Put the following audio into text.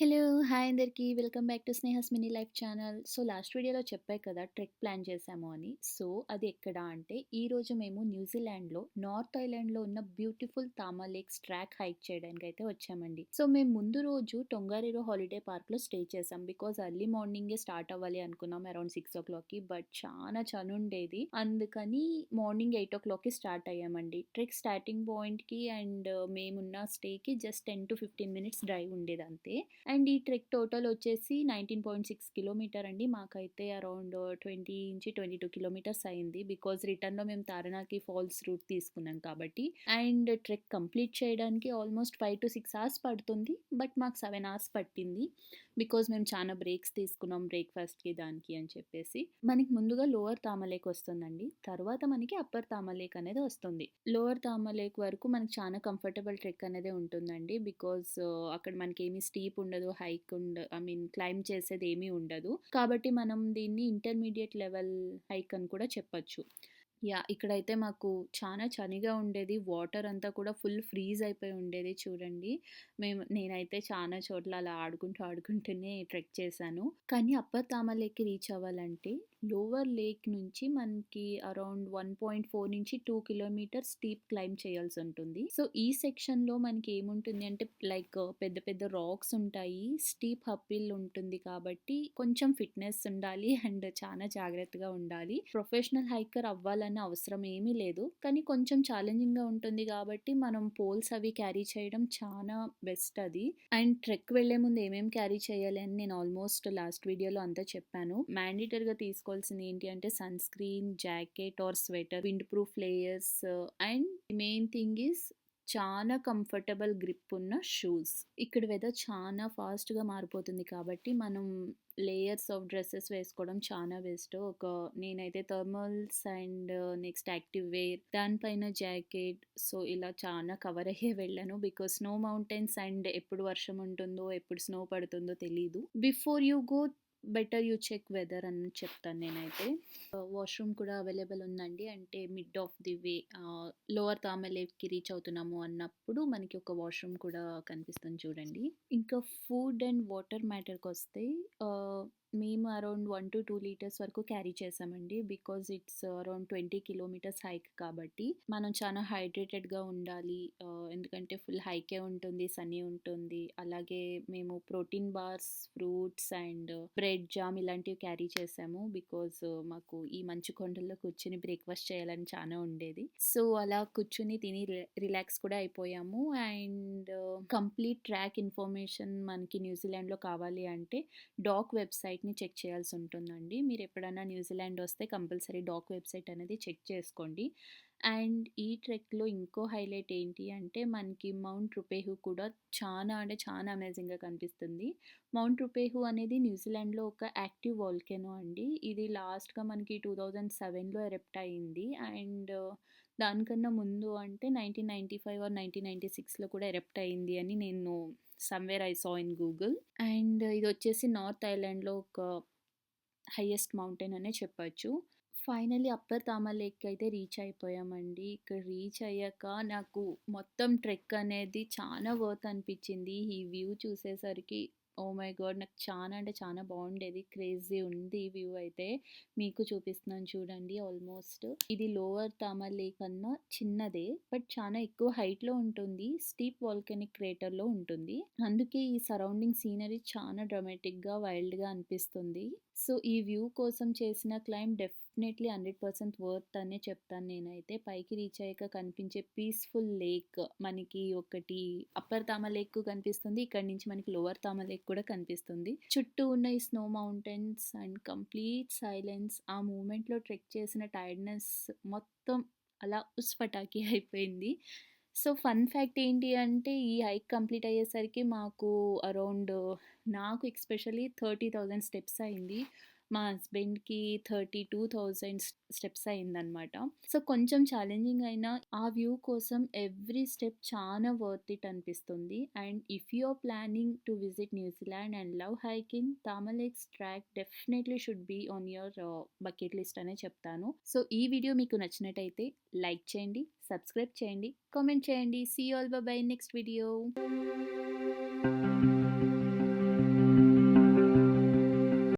Hello! Hi అందరికీ. Welcome back to Sneha's mini life channel. So, last వీడియోలో చెప్పా కదా! ట్రెక్ ప్లాన్ చేశాము అని. సో, అది ఎక్కడ అంటే, ఈరోజు మేము న్యూజిలాండ్‌లో నార్త్ ఐలాండ్‌లో ఉన్న బ్యూటిఫుల్ తామా లేక్స్ ట్రాక్ హైక్ చేయడానికైతే వచ్చామండి. సో, మేము ముందు రోజు టొంగారిరో హాలిడే పార్క్‌లో స్టే చేసాం. బికాజ్ ఎర్లీ మార్నింగే స్టార్ట్ అవ్వాలి అనుకున్నాం అరౌండ్ 6:00కి. బట్ చాలా చనుండేది. అందుకని మార్నింగ్ 8:00కి స్టార్ట్ అయ్యామండి. ట్రెక్ స్టార్టింగ్ పాయింట్‌కి అండ్ మేమున్న స్టేకి జస్ట్ 10-15 మినిట్స్ డ్రైవ్ ఉండేది అంతే. అండ్ ఈ ట్రెక్ టోటల్ వచ్చేసి 19.6 కిలోమీటర్ అండి. మాకైతే అరౌండ్ 20-22 కిలోమీటర్స్ అయింది. బికాజ్ రిటర్న్‌లో మేము తారనాకి ఫాల్స్ రూట్ తీసుకున్నాం కాబట్టి. అండ్ ట్రెక్ కంప్లీట్ చేయడానికి ఆల్మోస్ట్ 5-6 అవర్స్ పడుతుంది. బట్ మాకు 7 అవర్స్ పట్టింది. బికాజ్ మేము చాలా బ్రేక్స్ తీసుకున్నాం బ్రేక్‌ఫాస్ట్‌కి దానికి అని చెప్పేసి. మనకి ముందుగా లోవర్ తామా లేక్ వస్తుందండి. తర్వాత మనకి అప్పర్ తామా లేక్ అనేది వస్తుంది. లోవర్ తామా లేక్ వరకు మనకి చాలా కంఫర్టబుల్ ట్రెక్ అనేది ఉంటుందండి. బికాజ్ అక్కడ మనకేమి స్టీప్ ఉండదు. హైక్ క్లైంబ్ చేసేది ఏమీ ఉండదు. కాబట్టి మనం దీన్ని ఇంటర్మీడియేట్ లెవెల్ హైక్ అని కూడా చెప్పొచ్చు. యాహ్! ఇక్కడైతే మాకు చానా చలిగా ఉండేది. వాటర్ అంతా కూడా ఫుల్ ఫ్రీజ్ అయిపోయి ఉండేది చూడండి. నేనైతే చానా చోట్ల అలా ఆడుకుంటూనే ట్రెక్ చేశాను. కానీ అప్పర్ తామా లేక్‌కి రీచ్ అవ్వాలంటే లోవర్ లేక్ నుంచి మనకి అరౌండ్ 1.4-2 కిలోమీటర్స్ స్టీప్ క్లైంబ్ చేయాల్సుంటుంది. సో, ఈ సెక్షన్‌లో మనకి ఏముంటుంది అంటే లైక్ పెద్ద పెద్ద రాక్స్ ఉంటాయి. స్టీప్ అప్‌హిల్ ఉంటుంది కాబట్టి కొంచెం ఫిట్‌నెస్ ఉండాలి అండ్ చానా జాగ్రత్తగా ఉండాలి. ప్రొఫెషనల్ హైకర్ అవ్వాలన్న అవసరం ఏమీ లేదు. కానీ కొంచెం ఛాలెంజింగ్‌గా ఉంటుంది కాబట్టి మనం పోల్స్ అవి క్యారీ చేయడం చానా బెస్ట్ అది. అండ్ ట్రెక్ వెళ్ళే ముందు ఏమేమి క్యారీ చేయాలి అని నేను ఆల్మోస్ట్ లాస్ట్ వీడియోలో అంతా చెప్పాను. మ్యాండేటరీగా తీసుకోవాల్సింది ఏంటి అంటే sun screen, jacket or sweater, wind proof layers and main thing is చాలా కంఫర్టబుల్ గ్రిప్ ఉన్న షూస్. ఇక్కడ వెదర్ చాలా ఫాస్ట్‌గా మారిపోతుంది కాబట్టి మనం లేయర్స్ ఆఫ్ డ్రెసెస్ వేసుకోవడం చాలా బెస్ట్. నేనైతే thermals and next active wear, దానిపైన జాకెట్. సో, ఇలా చాలా కవర్ అయ్యే వెళ్ళాను. బికాజ్ స్నో మౌంటైన్స్ అండ్ ఎప్పుడు వర్షం ఉంటుందో, ఎప్పుడు స్నో పడుతుందో తెలీదు. Before you go better you check weather అని చెప్తాను నేనైతే. వాష్‌రూమ్ కూడా అవైలబుల్ ఉందండి. అంటే mid of the way lower Tama లేక్‌కి రీచ్ అవుతున్నాము అన్నప్పుడు మనకి ఒక వాష్‌రూమ్ కూడా కనిపిస్తుంది చూడండి. ఇంకా ఫుడ్ అండ్ వాటర్ మ్యాటర్‌కొస్తే ఆహ్, మేము అరౌండ్ 1-2 లీటర్స్ వరకు క్యారీ చేసామండి. Because it's around 20 kilometres hike కాబట్టి మనం చాలా హైడ్రేటెడ్‌గా ఉండాలి. ఎందుకంటే ఫుల్ హైకే ఉంటుంది, సన్నీ ఉంటుంది. అలాగే మేము protein bars, fruits and bread, jam ఇలాంటివి క్యారీ చేసాము. బికాజ్ మాకు ఈ మంచు కొండల్లో కూర్చొని బ్రేక్‌ఫాస్ట్ చేయాలని చానా ఉండేది. సో, అలా కూర్చొని తిని రిలాక్స్ కూడా అయిపోయాము. అండ్ కంప్లీట్ ట్రాక్ ఇన్ఫర్మేషన్ మనకి న్యూజిలాండ్‌లో కావాలి అంటే డాక్ వెబ్‌సైట్‌ని చెక్ చేయాల్సి ఉంటుందండి. మీరు ఎప్పుడైనా న్యూజిలాండ్ వస్తే కంపల్సరీ డాక్ వెబ్‌సైట్ అనేది చెక్ చేసుకోండి. అండ్ ఈ ట్రెక్‌లో ఇంకో హైలైట్ ఏంటి అంటే మనకి మౌంట్ రుపేహు కూడా చానా అంటే చానా అమేజింగ్‌గా కనిపిస్తుంది. మౌంట్ రుపేహు అనేది న్యూజిలాండ్‌లో ఒక యాక్టివ్ వోల్కెనో అండి. ఇది లాస్ట్‌గా మనకి 2007లో ఎరప్ట్ అయింది. అండ్ దానికన్నా ముందు అంటే 1995 ఆర్ 1996లో కూడా ఎరప్ట్ అయింది అని నేను somewhere I saw in Google. And ఇదొచ్చేసి నార్త్ ఐలాండ్‌లో ఒక హైయెస్ట్ మౌంటైన్ అనే చెప్పొచ్చు. ఫైనల్లీ అప్పర్ తామా లేక్‌కి అయితే రీచ్ అయిపోయామండి. ఇక్కడ రీచ్ అయ్యాక నాకు మొత్తం ట్రెక్ అనేది చాలా వర్త్ అనిపించింది. ఈ వ్యూ చూసేసరికి ఓహ్ మై గాడ్! నాకు చానా అంటే చానా బాగుండేది. క్రేజీ ఉంది వ్యూ అయితే. మీకు చూపిస్తున్నాను చూడండి ఆల్మోస్ట్. ఇది లోవర్ తామా లేక్ కన్నా చిన్నదే. బట్ చాలా ఎక్కువ హైట్‌లో ఉంటుంది. స్టీప్ వోల్కానిక్ క్రేటర్‌లో ఉంటుంది. అందుకే ఈ సరౌండింగ్ సీనరీ చాలా డ్రామాటిక్‌గా, వైల్డ్‌గా అనిపిస్తుంది. సో, ఈ వ్యూ కోసం చేసిన క్లైంబ్ డెఫినెట్‌లీ 100% వర్త్ అనే చెప్తాను నేనైతే. పైకి రీచ్ అయ్యాక కనిపించే పీస్‌ఫుల్ లేక్ మనకి ఒకటి అప్పర్ తామా లేక్ కనిపిస్తుంది. ఇక్కడి నుంచి మనకి లోవర్ తామా లేక్ కూడా కనిపిస్తుంది. చుట్టూ ఉన్న ఈ snow mountains and complete silence, ఆ మూమెంట్‌లో ట్రెక్ చేసిన టైర్డ్‌నెస్ మొత్తం అలా ఉస్ పటాకి అయిపోయింది. సో, ఫన్ ఫ్యాక్ట్ ఏంటి అంటే ఈ హైక్ కంప్లీట్ అయ్యేసరికి మాకు అరౌండ్ నాకు ఎస్పెషల్లీ 30,000 స్టెప్స్ అయింది. మా హస్బెండ్‌కి 32,000 స్టెప్స్ అయిందనమాట. సో, కొంచెం ఛాలెంజింగ్ అయినా ఆ వ్యూ కోసం ఎవ్రీ స్టెప్ చాలా వర్త్ ఇట్ అనిపిస్తుంది. And if you are planning to visit New Zealand and love hiking, Tama lakes track definitely should be on your bucket list అనే చెప్తాను. సో, ఈ వీడియో మీకు నచ్చినట్టయితే లైక్ చేయండి, సబ్స్క్రైబ్ చేయండి, కామెంట్ చేయండి. See you all bye bye next video.